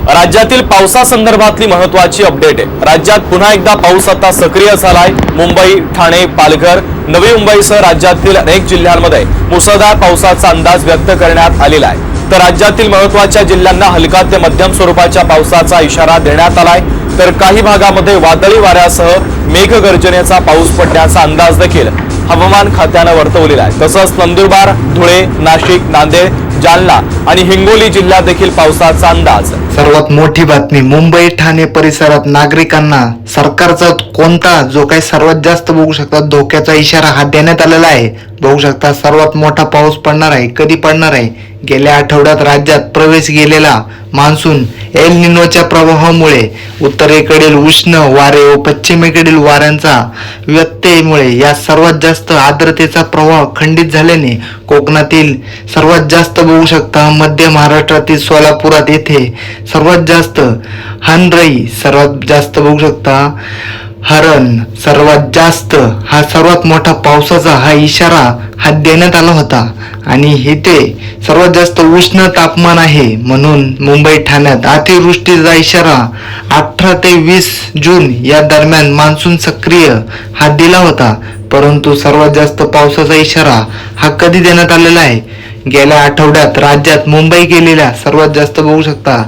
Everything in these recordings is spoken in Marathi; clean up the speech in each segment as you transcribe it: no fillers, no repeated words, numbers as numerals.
राज्यातील पावसासंदर्भातली महत्त्वाची अपडेट आहे। राज्यात पुन्हा एकदा पाऊस आता सक्रिय झालाय। मुंबई, ठाणे, पालघर, नवी मुंबईसह राज्यातील अनेक जिल्ह्यांमध्ये मुसळधार पावसाचा अंदाज व्यक्त करण्यात आलेला आहे। तर राज्यातील महत्त्वाच्या जिल्ह्यांना हलका ते मध्यम स्वरूपाच्या पावसाचा इशारा देण्यात आलाय। तर काही भागामध्ये वादळी वाऱ्यासह मेघगर्जनेचा पाऊस पडण्याचा अंदाज देखील हवामान खात्याने वर्तवलेला आहे। तसंच नंदुरबार, धुळे, नाशिक, नांदेड, जालना आणि हिंगोली जिल्ह्यात देखील पावसाचा अंदाज। सर्वात मोठी बातमी, मुंबई ठाणे परिसरात नागरिकांना सरकारचा कोणता जो काही सर्वात जास्त बघू शकता धोक्याचा इशारा हा देण्यात आलेला आहे। बघू शकता सर्वात मोठा पाऊस पडणार आहे। कधी पडणार आहे? गेल्या आठवड्यात राज्यात प्रवेश केलेला मान्सून एल निनोच्या प्रभावामुळे उत्तरेकडील उष्ण वारे व पश्चिमेकडील वाऱ्यांचा व्यत्ययामुळे या सर्वात जास्त आर्द्रतेचा प्रवाह खंडित झाल्याने कोकणातील सर्वात जास्त बघू शकता मध्य महाराष्ट्रातील सोलापुरात येथे सर्वात जास्त हनरई सर्वात जास्त बघू शकता हरण सर्वात जास्त हा सर्वात मोठा पावसाचा हा इशारा हा देण्यात आला होता। आणि इथे सर्वात जास्त उष्ण तापमान आहे म्हणून मुंबई ठाण्यात अतिवृष्टीचा इशारा 18 ते 20 जून या दरम्यान मान्सून सक्रिय हा दिला होता। परंतु सर्वात जास्त पावसाचा इशारा हा कधी देण्यात आलेला आहे? गेल्या आठवड्यात राज्यात मुंबई गेलेल्या सर्वात जास्त बघू शकता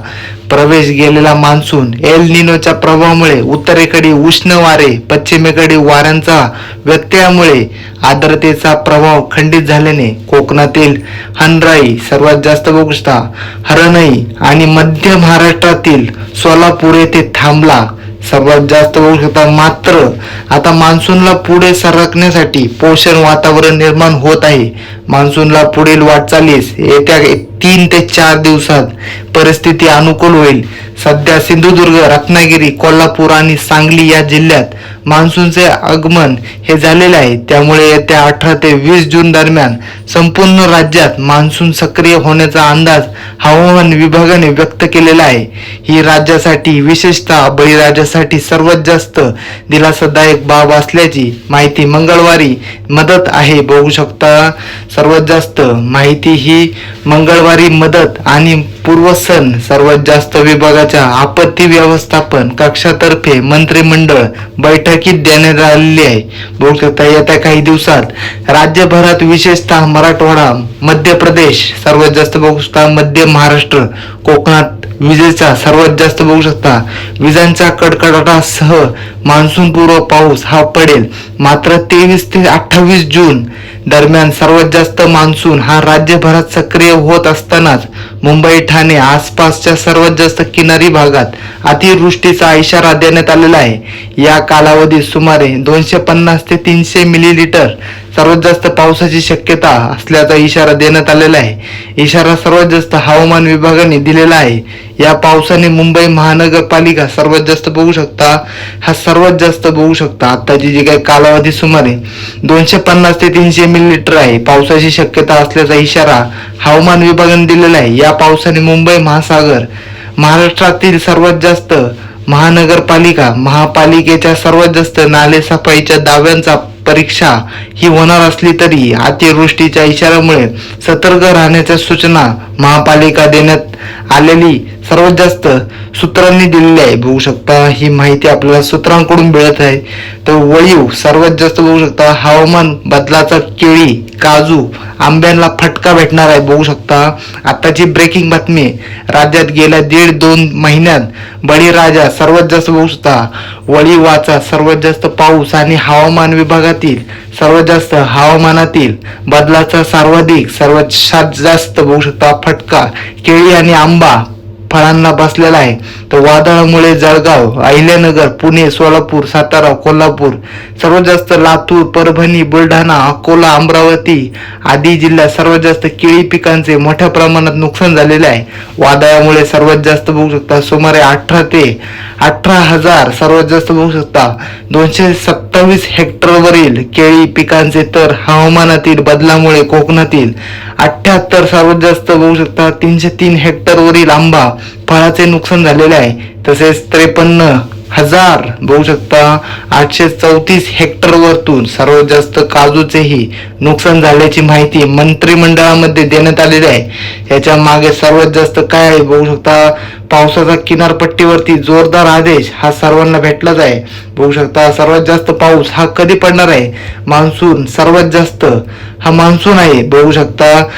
प्रवेश गेलेला मान्सून एल निनोच्या प्रभावामुळे उत्तरेकडील उष्ण वारे पश्चिमेकडील वाऱ्यांचा व्यत्ययामुळे आर्द्रतेचा प्रभाव खंडित झाल्याने कोकणातील हनराई सर्वात जास्त बघू शकता हरणई आणि मध्य महाराष्ट्रातील सोलापूर येथे थांबला सर्वात जास्त बघू शकता। मात्र आता मान्सूनला पुढे सरकण्यासाठी पोषण वातावरण निर्माण होत आहे। मान्सूनला पुढील वाटचालीस येत्या 3 ते 4 दिवसात परिस्थिती अनुकूल होईल। सध्या सिंधुदुर्ग, रत्नागिरी, कोल्हापूर आणि सांगली या जिल्ह्यात मान्सूनचे आगमन हे झालेले आहे। त्यामुळे येत्या 18 ते 20 जून दरम्यान संपूर्ण राज्यात मान्सून सक्रिय होण्याचा अंदाज हवामान विभागाने व्यक्त केलेला आहे। ही राज्यासाठी विशेषतः बळीराजासाठी सर्वात जास्त दिलासादायक बाब असल्याची माहिती मंगळवारी मदत आहे। बघू शकता सर्वात जास्त माहिती ही मंगळवारी मदत आणि पूर्वसन सर्वात जास्त विभागाच्या आपत्ती व्यवस्थापन कक्षातर्फे मंत्रिमंडळ बैठकीत देण्यात आलेली आहे। बघू शकता येत्या काही दिवसात राज्यभरात विशेषतः मराठवाडा, मध्य प्रदेश सर्वात जास्त बघू शकता मध्य महाराष्ट्र, कोकणात विजेचा सर्वात जास्त बघू शकता विजांच्या कडकडाटासह मान्सून पूर्व पाऊस हा पडेल। मात्र 23 ते 28 जून दरम्यान सर्वात जास्त मान्सून हा राज्यभरात सक्रिय होत असतानाच मुंबई, ठाणे आसपासच्या सर्वात जास्त किनारी भागात अतिवृष्टीचा इशारा देण्यात आलेला आहे। या कालावधीत सुमारे 250 ते 300 मिलीलीटर सर्वात जास्त पावसाची शक्यता असल्याचा इशारा देण्यात आलेला आहे। इशारा सर्वात जास्त हवामान विभागाने दिलेला आहे। या पावसाने मुंबई महानगरपालिका सर्वात जास्त बघू शकता हा सर्वात जास्त बघू शकता आताची जी काही कालावधी सुमारे 250 ते 300 मिलीलीटर आहे पावसाची शक्यता असल्याचा इशारा हवामान विभागाने दिलेला आहे। या पावसाने मुंबई महासागर महाराष्ट्रातील सर्वात जास्त महापालिकेच्या सर्वात जास्त नालेसफाईच्या दाव्यांचा परीक्षा ही होणार असली तरी अतिवृष्टीच्या इशाऱ्यामुळे सतर्क राहण्याच्या सूचना महापालिका देण्यात आलेली सर्वात जास्त सूत्रांनी दिलेली आहे। बघू शकता ही माहिती आपल्याला सूत्रांकडून मिळत आहे। तर वळीव सर्वात जास्त बघू शकता हवामान बदलाचा केळी, काजू, आंब्यांना फटका भेटणार आहे। बघू शकता आताची ब्रेकिंग बातमी, राज्यात गेल्या 1.5-2 महिन्यात बळीराजा सर्वात जास्त बघू शकता वळीवाचा सर्वात जास्त पाऊस आणि हवामान विभागातील सर्वात जास्त हवामानातील बदलाचा सर्वात जास्त बघू शकता फटका केळी आणि आंबा फळांना बसलेला आहे। तर वादळामुळे जळगाव, अहिल्यानगर, पुणे, सोलापूर, सातारा, कोल्हापूर सर्वात जास्त लातूर, परभणी, बुलढाणा, अकोला, अमरावती आदी जिल्ह्यात सर्वात जास्त केळी पिकांचे मोठ्या प्रमाणात नुकसान झालेले आहे। वादळामुळे सर्वात जास्त बघू शकता सुमारे 18 ते 18,000 सर्वात जास्त बघू शकता 227 हेक्टरवरील केळी पिकांचे तर हवामानातील बदलामुळे कोकणातील 78 सर्वात जास्त बघू शकता 303 हेक्टरवरील आंबा फळाचे नुकसान झालेले आहे। तसेच 53 हजार बघू शकता 834 हेक्टर वरतून सर्वात जास्त काजूचेही नुकसान झाल्याची माहिती मंत्रिमंडळामध्ये देण्यात आलेली आहे। याच्या मागे सर्वात जास्त काय आहे बघू शकता, पावसाचा किनारपट्टीवरती जोरदार आदेश हा सर्वांना भेटलाच आहे। बघू शकता सर्वात जास्त पाऊस हा कधी पडणार आहे, मान्सून सर्वात जास्त हा मान्सून आहे। बघू शकता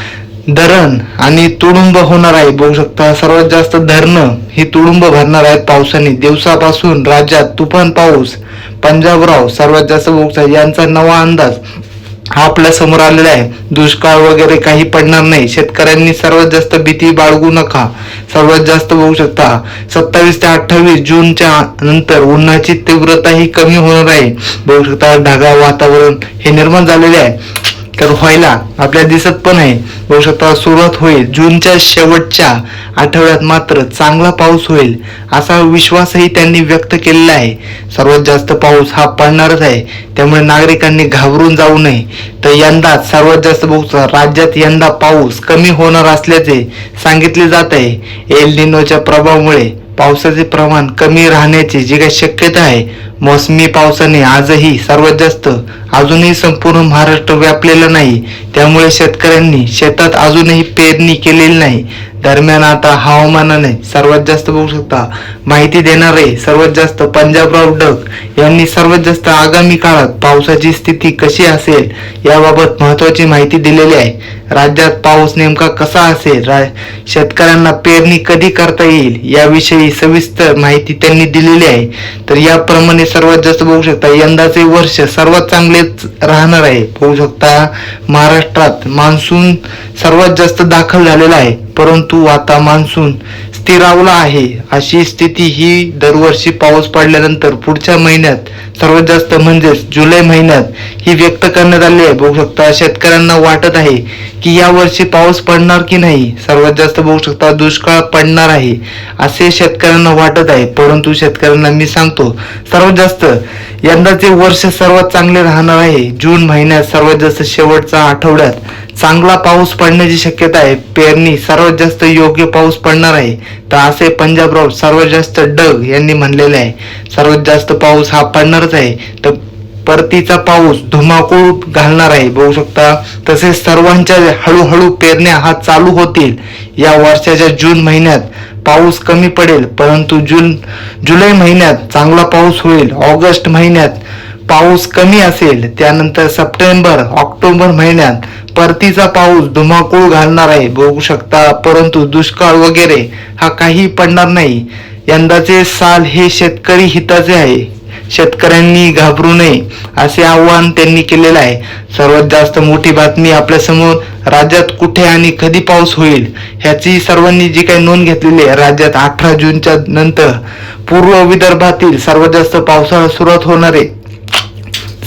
धरण आणि तुडुंब होणार आहे। बघू शकता सर्वात जास्त धरणं ही तुडुंब भरणार आहेत पावसाने। दिवसापासून राज्यात तुफान पाऊस, पंजाबराव सर्वात जास्त बघू शकता यांचा नवा अंदाज हा आपल्या समोर आलेला आहे। दुष्काळ वगैरे काही पडणार नाही, शेतकऱ्यांनी सर्वात जास्त भीती बाळगू नका। सर्वात जास्त बघू शकता 27 ते 28 जूनच्या नंतर उन्हाची तीव्रता ही कमी होणार आहे। बघू शकता ढगाळ वातावरण हे निर्माण झालेले आहे, तर व्हायला आपल्याला दिसत पण आहे। बघू शकता सुरुवात होईल जूनच्या शेवटच्या आठवड्यात, मात्र चांगला पाऊस होईल असा विश्वासही त्यांनी व्यक्त केलेला आहे। सर्वात जास्त पाऊस हा पडणारच आहे, त्यामुळे नागरिकांनी घाबरून जाऊ नये। तर यंदा सर्वात जास्त बघू शकता राज्यात यंदा पाऊस कमी होणार असल्याचे सांगितले जात आहे। एल निनोच्या प्रभावामुळे पावसाचे प्रमाण कमी राहण्याची जी काही शक्यता आहे, मोसमी पावसाने आजही सर्वात जास्त अजूनही संपूर्ण महाराष्ट्र व्यापलेला नाही, त्यामुळे शेतकऱ्यांनी शेतात अजूनही पेरणी केलेली नाही। दरम्यान आता हवामानाने सर्वात जास्त बघू शकता माहिती देणारे सर्वात जास्त पंजाबराव डक यांनी सर्वात जास्त आगामी काळात पावसाची स्थिती कशी असेल याबाबत महत्वाची माहिती दिलेली आहे। राज्यात पाऊस नेमका कसा असेल, शेतकऱ्यांना पेरणी कधी करता येईल याविषयी सविस्तर माहिती त्यांनी दिलेली आहे। तर याप्रमाणे सर्वात जास्त बघू शकता यंदाचे वर्ष सर्वात चांगलेच राहणार आहे। बघू शकता महाराष्ट्रात मान्सून सर्वात जास्त दाखल झालेला आहे, परंतु आता मान्सून स्थिरावला आहे अशी स्थिती ही दरवर्षी पाऊस पडल्यानंतर पुढच्या महिन्यात सर्वात जास्त म्हणजेच जुलै महिन्यात ही व्यक्त करण्यात आली आहे। बघू शकता शेतकऱ्यांना वाटत आहे की या वर्षी पाऊस पडणार की नाही, सर्वात जास्त बघू शकता दुष्काळ पडणार आहे असे शेतकऱ्यांना वाटत आहे। परंतु शेतकऱ्यांना मी सांगतो सर्वात जास्त यंदाचे वर्ष सर्वात चांगले राहणार आहे। जून महिन्यात सर्वात जास्त शेवटच्या आठवड्यात चांगला पाऊस पडण्याची शक्यता आहे। पेरणी सर्वात जास्त योग्य पाऊस पडणार आहे, तर असे पंजाबराव सर्वात जास्त डग यांनी म्हणलेले आहे। सर्वात जास्त पाऊस हा पडणारच आहे, तर परतीचा पाऊस धुमाकूळ घालणार आहे। बघू शकता तसेच सर्वांच्या हळूहळू पेरण्या हा चालू होतील। या वर्षाच्या जून महिन्यात पाऊस कमी पडेल, परंतु जुलै महिन्यात चांगला पाऊस होईल। ऑगस्ट महिन्यात पाऊस कमी असेल, त्यानंतर सप्टेंबर ऑक्टोबर महिन्यात परतीचा पाऊस धुमाकूळ घालणार आहे। बघू शकता परंतु दुष्काळ वगैरे हा काही पडणार नाही। यंदाचे साल हे शेतकरी हिताचे आहे, शेतकऱ्यांनी घाबरू नये असे आवाहन त्यांनी केलेले आहे। सर्वात जास्त मोठी बातमी आपल्या समोर, राज्यात कुठे आणि कधी पाऊस होईल ह्याची सर्वांनी जी काही नोंद घेतलेली आहे। राज्यात 18 जूनच्या नंतर पूर्व विदर्भातील सर्वात जास्त पावसाळा सुरुवात होणार आहे।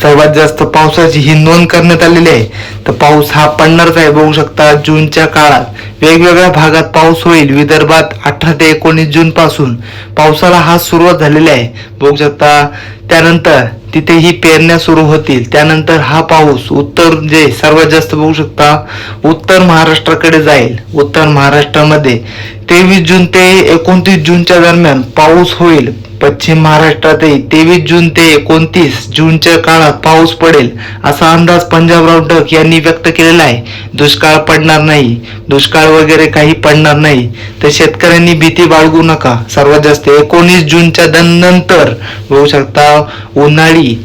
सर्वात जास्त पावसाची ही नोंद करण्यात आलेली आहे, तर पाऊस हा पडणारच आहे। बघू शकता जूनच्या काळात वेगवेगळ्या भागात पाऊस होईल। विदर्भात 18 ते 19 जून पासून पावसाला हा सुरुवात झालेली आहे। बघू शकता त्यानंतर तिथेही पेरण्या सुरू होतील। त्यानंतर हा पाऊस उत्तर जे सर्वात जास्त बघू शकता उत्तर महाराष्ट्राकडे जाईल। उत्तर महाराष्ट्रामध्ये 23 जून ते 29 जूनच्या दरम्यान पाऊस होईल। पश्चिम महाराष्ट्रातही 23 जून ते 29 जूनच्या काळात पाऊस पडेल असा अंदाज पंजाबराव डक यांनी व्यक्त केलेला आहे। दुष्काळ पडणार नाही, दुष्काळ वगैरे काही पडणार नाही, तर शेतकऱ्यांनी भीती बाळगू नका। सर्वात जास्त 19 जूनच्या नंतर बघू शकता उन्हाळी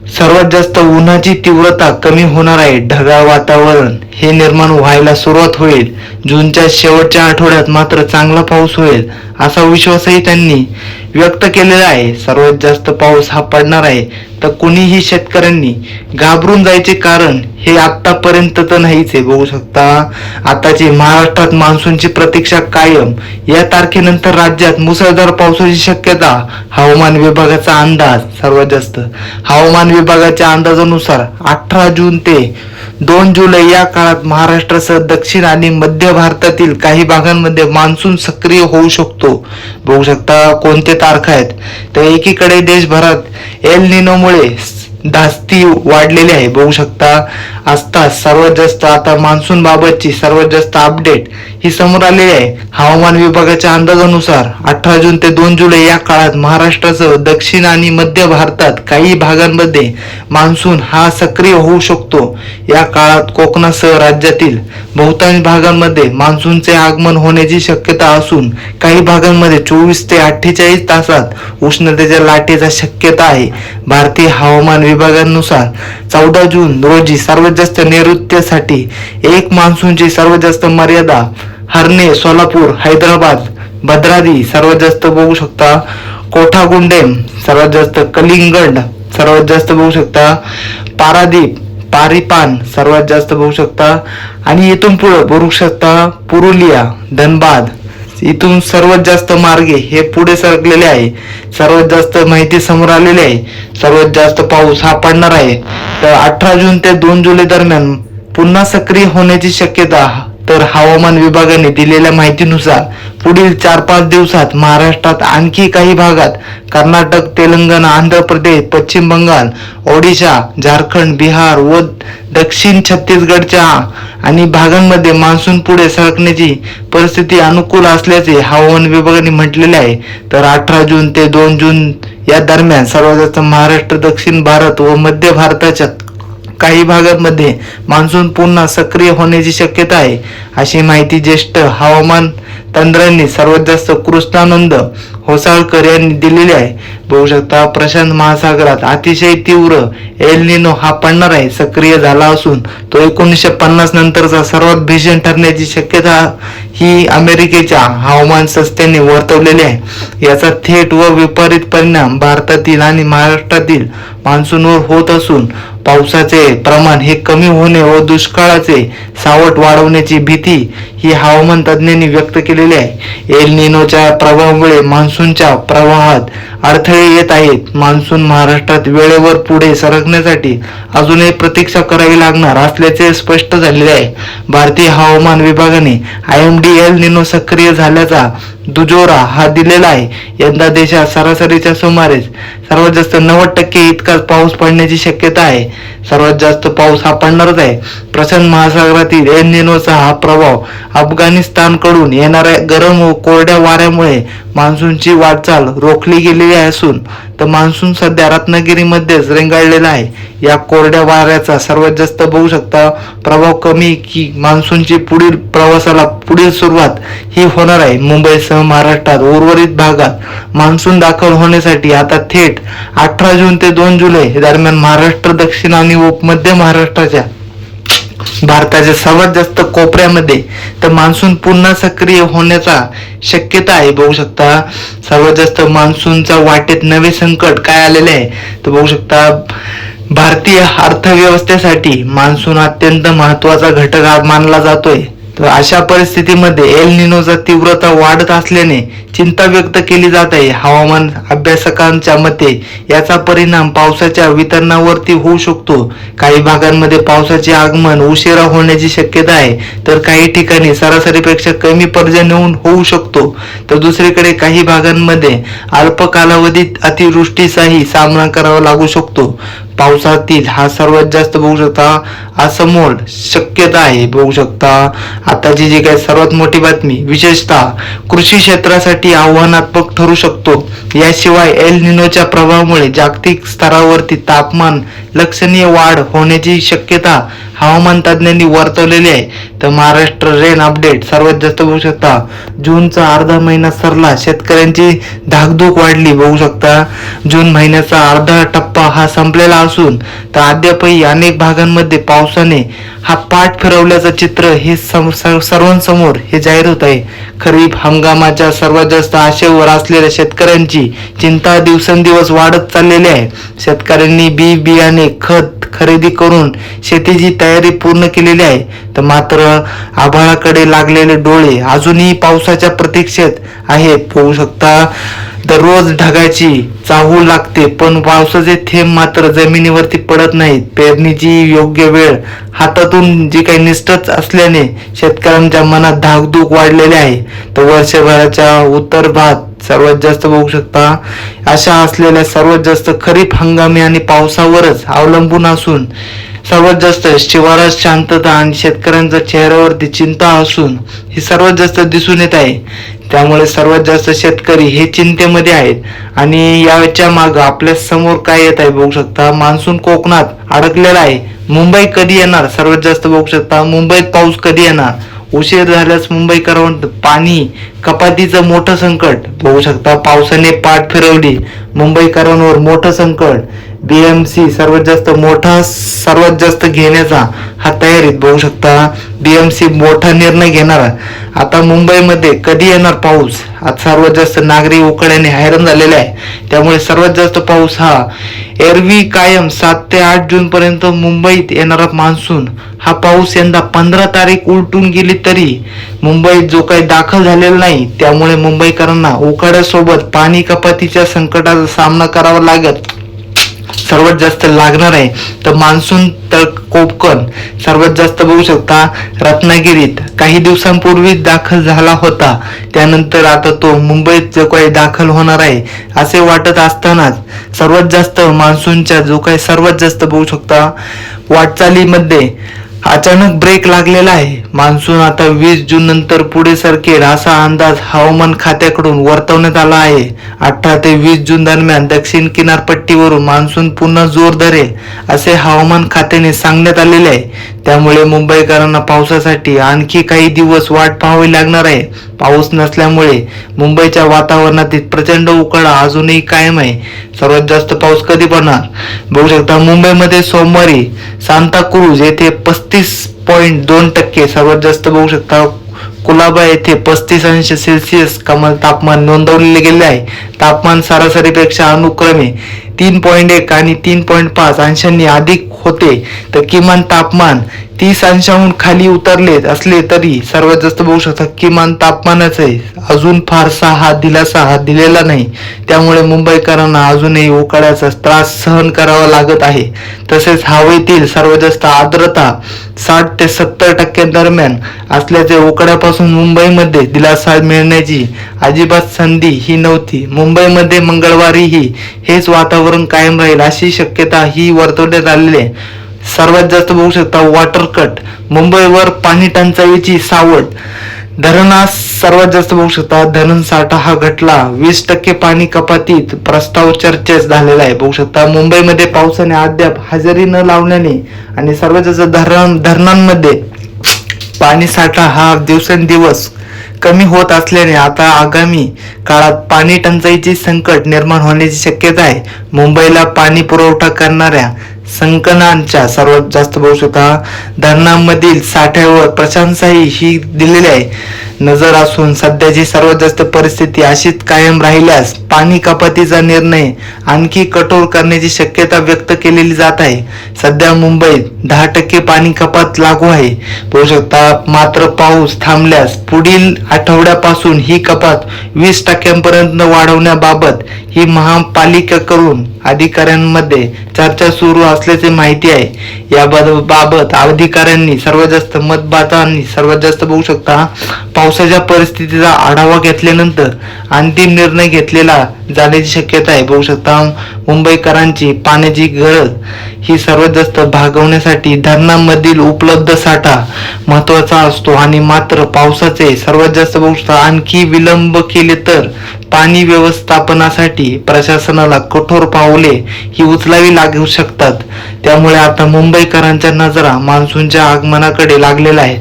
सर्वात जास्त उन्हाची तीव्रता कमी होणार आहे। ढगाळ वातावरण हे निर्माण व्हायला सुरुवात होईल। जूनच्या शेवटच्या आठवड्यात मात्र चांगला पाऊस होईल असा विश्वासही त्यांनी व्यक्त केलेला आहे। सर्वात जास्त पाऊस हा पडणार आहे, तर कुणीही शेतकऱ्यांनी घाबरून जायचे कारण हे आतापर्यंत तर नाहीच आहे। बघू शकता आताची महाराष्ट्रात मान्सूनची प्रतीक्षा कायम। या तारखेनंतर राज्यात मुसळधार पावसाची शक्यता हवामान विभागाचा अंदाज। सर्वात जास्त हवामान विभागाच्या अंदाजानुसार 18 जून ते 2 जुलै या काळात महाराष्ट्रासह दक्षिण आणि मध्य भारतातील काही भागांमध्ये मान्सून सक्रिय होऊ शकतो। बघू शकता कोणते तारखा आहेत, तर एकीकडे देशभरात एल निनोमुळे धास्ती वाढलेली आहे. बघू शकता आजता सर्वात जास्त आता मान्सून बाबतची सर्वात जास्त अपडेट ही समोर आलेली आहे. हवामान विभागाच्या अंदाजानुसार 18 जून ते 2 जुलै या काळात महाराष्ट्रासह दक्षिण आणि मध्य भारतात काही भागांमध्ये मान्सून हा सक्रिय होऊ शकतो. या काळात कोकणासह राज्यातील बहुतांश भागांमध्ये मान्सूनचे आगमन होण्याची शक्यता असून काही भागांमध्ये 24 ते 48 तासात उष्णतेच्या लाटेची शक्यता आहे. भारतीय हवामान विभागानुसार 14 जून रोजी सर्वात जास्त नैऋत्यसाठी एक मान्सूनची सर्वात जास्त मर्यादा हरणे, सोलापूर, हैदराबाद, भद्राद्री सर्वात जास्त बघू शकता, कोठागुंडेम सर्वात जास्त, कलिंगड सर्वात जास्त बघू शकता, पारादीप, पारिपान सर्वात जास्त बघू शकता आणि इथून पुढे बघू शकता पुरुलिया, धनबाद इथून सर्वात जास्त मार्गे हे पुढे सरकलेले आहे. सर्वात जास्त माहिती समोर आलेली आहे. सर्वात जास्त पाऊस हा पडणार आहे. तर 18 जून ते 2 जुलै दरम्यान पुन्हा सक्रिय होण्याची शक्यता. तर हवामान विभागाने दिलेल्या माहितीनुसार पुढील 4-5 दिवसात महाराष्ट्रात आणखी काही भागात कर्नाटक, तेलंगणा, आंध्र प्रदेश, पश्चिम बंगाल, ओडिशा, झारखंड, बिहार व दक्षिण छत्तीसगडच्या आणि भागांमध्ये मान्सून पुढे सरकण्याची परिस्थिती अनुकूल असल्याचे हवामान विभागाने म्हटलेले आहे. तर 18 जून ते 2 जून या दरम्यान सर्वात जास्त महाराष्ट्र, दक्षिण भारत व मध्य भारताच्या काही भागांमध्ये मान्सून पुन्हा सक्रिय होण्याची शक्यता आहे, अशी माहिती ज्येष्ठ हवामान तंत्रांनी सर्वात जास्त कृष्णानंद होसाळकर यांनी दिलेली आहे. बघू शकता प्रशांत महासागरात अतिशय तीव्र एल निनो हा पडणार आहे, सक्रिय झाला असून तो 1950 नंतरचा सर्वात भीषण ठरण्याची शक्यता ही अमेरिकेच्या हवामान संस्थेने वर्तवलेली आहे. याचा थेट व विपरीत परिणाम भारतातील आणि महाराष्ट्रातील मान्सूनवर होत असून पावसाचे प्रमाण हे कमी होणे व दुष्काळाचे सावट वाढवण्याची भीती ही हवामान तज्ज्ञांनी व्यक्त केलेली आहे. एल निनोच्या प्रभावामुळे मान्सूनच्या प्रवाहात अडथळे येत आहेत. मान्सून महाराष्ट्रात वेळेवर पुढे सरकण्यासाठी अजूनही प्रतीक्षा करावी लागणार असल्याचे स्पष्ट झालेले आहे. भारतीय हवामान विभागाने IMD एल निनो सक्रिय झाल्याचा दुजोरा हा दिलेला आहे. यंदा देशात सरासरीच्या सुमारे सर्वात जास्त 90% इतकाच पाऊस पडण्याची शक्यता आहे. सर्वात जास्त पाऊस हा पडणारच आहे. प्रशांत महासागरातील एल निनोचा हा प्रभाव अफगाणिस्तानकडून येणाऱ्या गरम व कोरड्या वाऱ्यामुळे मान्सूनची वाटचाल रोखली गेलेली असून तर मान्सून सध्या रत्नागिरीमध्येच रेंगाळलेला आहे. या कोरड्या वाऱ्याचा सर्वात जास्त बघू शकता प्रभाव कमी की मान्सूनची पुढील प्रवासाला पुढील सुरुवात ही होणार आहे. मुंबईसह महाराष्ट्रात उर्वरित भागात मान्सून दाखल होण्यासाठी आता थेट 18 जून ते 2 जुलै दरम्यान महाराष्ट्र, दक्षिण आणि मध्य महाराष्ट्राच्या भारताच्या सर्वात जास्त कोपऱ्यामध्ये तर मान्सून पुन्हा सक्रिय होण्याचा शक्यता आहे. बघू शकता सर्वात जास्त मान्सूनच्या वाटेत नवे संकट काय आलेले आहे तर बघू शकता भारतीय अर्थव्यवस्थेसाठी मान्सून अत्यंत महत्वाचा घटक मानला जातोय. तर अशा परिस्थितीमध्ये एल निनोचा तीव्रता वाढत असल्याने चिंता व्यक्त केली जात आहे. हवामान अभ्यासकांच्या मते याचा परिणाम पावसाच्या वितरणावरती होऊ शकतो. काही भागांमध्ये पावसाचे आगमन उशिरा होण्याची शक्यता आहे, तर काही ठिकाणी सरासरीपेक्षा कमी पर्जन्य होऊ शकतो. तर दुसरीकडे काही भागांमध्ये अल्प कालावधीत अतिवृष्टीचाही सामना करावा लागू शकतो. पावसातील हा सर्वात जास्त बघू शकता असमोल शक्यता आहे. बघू शकता आताची जी काही सर्वात मोठी बातमी विशेषतः कृषी क्षेत्रासाठी आव्हानात्मक ठरू शकतो. याशिवाय एल निनोच्या प्रभावामुळे जागतिक स्तरावरती तापमान लक्षणीय वाढ होण्याची शक्यता हवामान तज्ज्ञांनी वर्तवलेली आहे. तर महाराष्ट्र रेन अपडेट सर्वात जास्त बघू शकता जूनचा अर्धा महिना सरला, शेतकऱ्यांची धाकधूक वाढली. बघू शकता जून महिन्याचा अर्धा टप्पा हा संपलेला असून तर अद्यापही अनेक भागांमध्ये पावसाने हा पाठ फिरवल्याचं चित्र हे सर्वांसमोर हे जाहीर होत आहे. खरीप हंगामाच्या सर्वात जास्त आशेवर असलेल्या शेतकऱ्यांची चिंता दिवसेंदिवस वाढत चाललेली आहे. शेतकऱ्यांनी बी बियाणे खत खरेदी करून शेतीची तयारी पूर्ण केलेली आहे. तर मात्र आभाळाकडे लागलेले डोळे अजूनही पावसाच्या प्रतीक्षेत आहेत. बघू शकता दररोज ढगाची चाहूल लागते, पण पावसाचे थेंब मात्र जमिनीवरती पडत नाहीत. पेरणीची योग्य वेळ हातातून जी काही निसटत असल्याने शेतकऱ्यांच्या मनात धाकधूक वाढलेली आहे. तर वर्षभराच्या उत्तर भागात सर्वात जास्त बघू शकता अशा असलेल्या सर्वात जास्त खरीप हंगामी आणि पावसावरच अवलंबून असून सर्वात जास्त शिवारात शांतता आणि शेतकऱ्यांच्या चेहऱ्यावरती चिंता असून ही सर्वात जास्त दिसून येत आहे. त्यामुळे सर्वात जास्त शेतकरी हे चिंतेमध्ये आहेत आणि याच्या माग आपल्या समोर काय येत आहे बघू शकता. मान्सून कोकणात अडकलेला आहे. मुंबई कधी येणार सर्वात जास्त बघू शकता. मुंबईत पाऊस कधी येणार. उशीर झाल्यास मुंबईकरांवर पाणी कपातीचं मोठं संकट बघू शकता. पावसाने पाठ फिरवली, मुंबईकरांवर मोठं संकट. बीएमसी सर्वात जास्त घेण्याचा हा तयारीत बघू शकता. बीएमसी मोठा निर्णय घेणार. आता मुंबईमध्ये कधी येणार पाऊस. आज सर्वात जास्त नागरिक उकड्याने हैराण झालेले आहे. त्यामुळे सर्वात जास्त पाऊस हा एरवी कायम 7 ते 8 जून पर्यंत मुंबईत येणारा मान्सून हा पाऊस यंदा 15 तारीख उलटून गेली तरी मुंबईत जो काही दाखल झालेला नाही. त्यामुळे मुंबईकरांना उकाड्यासोबत पाणी कपातीच्या संकटाचा सामना करावा सर्वात जास्त लागणार आहे. तर मान्सून तर कोकण सर्वात जास्त बघू शकता रत्नागिरीत काही दिवसांपूर्वी दाखल झाला होता. त्यानंतर आता तो मुंबईत जो काही दाखल होणार आहे असे वाटत असतानाच सर्वात जास्त मान्सूनच्या जो काही सर्वात जास्त बघू शकता वाटचालीमध्ये अचानक ब्रेक लागलेला आहे. मान्सून आता 20 जून नंतर पुढे सरकेल असा अंदाज हवामान खात्याकडून वर्तवण्यात आला आहे. 18 ते 20 जून दरम्यान दक्षिण किनारपट्टीवरून मान्सून पुन्हा जोर धरेल असे हवामान खात्याने सांगण्यात आलेले आहे. त्यामुळे मुंबईकरांना पावसासाठी आणखी काही दिवस वाट पाहावी लागणार आहे. पाऊस नसल्यामुळे मुंबईच्या वातावरणातील प्रचंड उकाडा अजूनही कायम आहे. सर्वात जास्त पाऊस कधी पडणार बघू शकता. मुंबईमध्ये सोमवारी सांताक्रूज येथे 35.2% सर्वात जास्त बघू शकता. कुलाबा येथे 35 अंश सेल्सिअस कमाल तापमान नोंदवले गेले आहे. तापमान सरासरीपेक्षा अनुक्रमे 3.1 आणि 3.5 अंशांनी अधिक होते. तर किमान तापमान 30 अंशांहून खाली उतरले असले तरी सर्वात जास्त बघू शकता किमान तापमानाचे अजून फारसा दिलासा दिलेला नाही. त्यामुळे मुंबईकरांना अजूनही उकाड्याचा त्रास सहन करावा लागत आहे. तसेच हवेतील सर्वात जास्त आर्द्रता 60 ते 70% दरम्यान असल्याचे उकाड्यापासून मुंबईमध्ये दिलासा मिळण्याची अजिबात संधी ही नव्हती. मुंबईमध्ये मंगळवारीही हेच वातावरण कायम राहील अशी शक्यता ही वर्तवण्यात आलेली आहे. सर्वात जास्त बघू शकता वॉटर कट मुंबईवर पाणी टंचाईची सावट. धरणास सर्वात जास्त बघू शकता धरण साठा हा घटला. 20% पाणी कपातीत प्रस्ताव चर्चेस झालेला आहे बघू शकता. मुंबईमध्ये पावसाने अद्याप हजेरी न लावल्याने आणि सर्वात जास्त धरणांमध्ये पाणी साठा हा दिवसेंदिवस कमी होत असल्याने आता आगामी काळात पाणी टंचाईचे संकट निर्माण होण्याची शक्यता आहे. मुंबईला पाणी पुरवठा करणाऱ्या संकलनांच्या सर्वात जास्त बघू शकता धरणांमधील साठ्यावर प्रशंसाही ही दिलेली आहे नजर असून सध्याची सर्वात जास्त परिस्थिती अशीच कायम राहिल्यास पाणी कपातीचा निर्णय आणखी कठोर करण्याची शक्यता व्यक्त केलेली जात आहे. सध्या मुंबईत 10% पाणी कपात लागू आहे बघू शकता. मात्र पाऊस थांबल्यास पुढील आठवड्यापासून ही कपात 20% वाढवण्याबाबत ही महापालिकेकडून अधिकाऱ्यांमध्ये चर्चा सुरू असल्याची माहिती आहे. याबाबत अधिकाऱ्यांनी सर्वात जास्त मतदारांनी सर्वात जास्त बघू शकता पावसाच्या परिस्थितीचा आढावा घेतल्यानंतर अंतिम निर्णय घेतलेला जाण्याची शक्यता आहे बघू शकता. मुंबईकरांची पाण्याची गरज ही सर्वात जास्त भागवण्यासाठी धरणांमधील उपलब्ध साठा महत्वाचा असतो आणि मात्र पावसाचे सर्वात जास्त बघू शकता आणखी विलंब केले तर पाणी व्यवस्थापनासाठी प्रशासनाला कठोर पावले ही उचलावी लागू शकतात. त्यामुळे आता मुंबईकरांच्या नजरा मान्सूनच्या आगमनाकडे लागलेला आहे.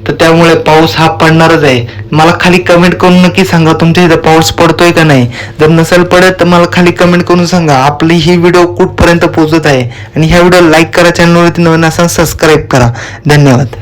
तर त्यामुळे पाऊस हा पडणारच आहे. मला खाली कमेंट करून नक्की सांगा तुमच्या इथे पाऊस पडतोय का नाही. जर नसेल पडत तर मला खाली कमेंट करून सांगा. आपली ही व्हिडिओ कुठपर्यंत पोहोचत आहे आणि ह्या व्हिडिओ लाईक करा, चॅनलवरती नवीन असाल सबस्क्राईब करा. धन्यवाद.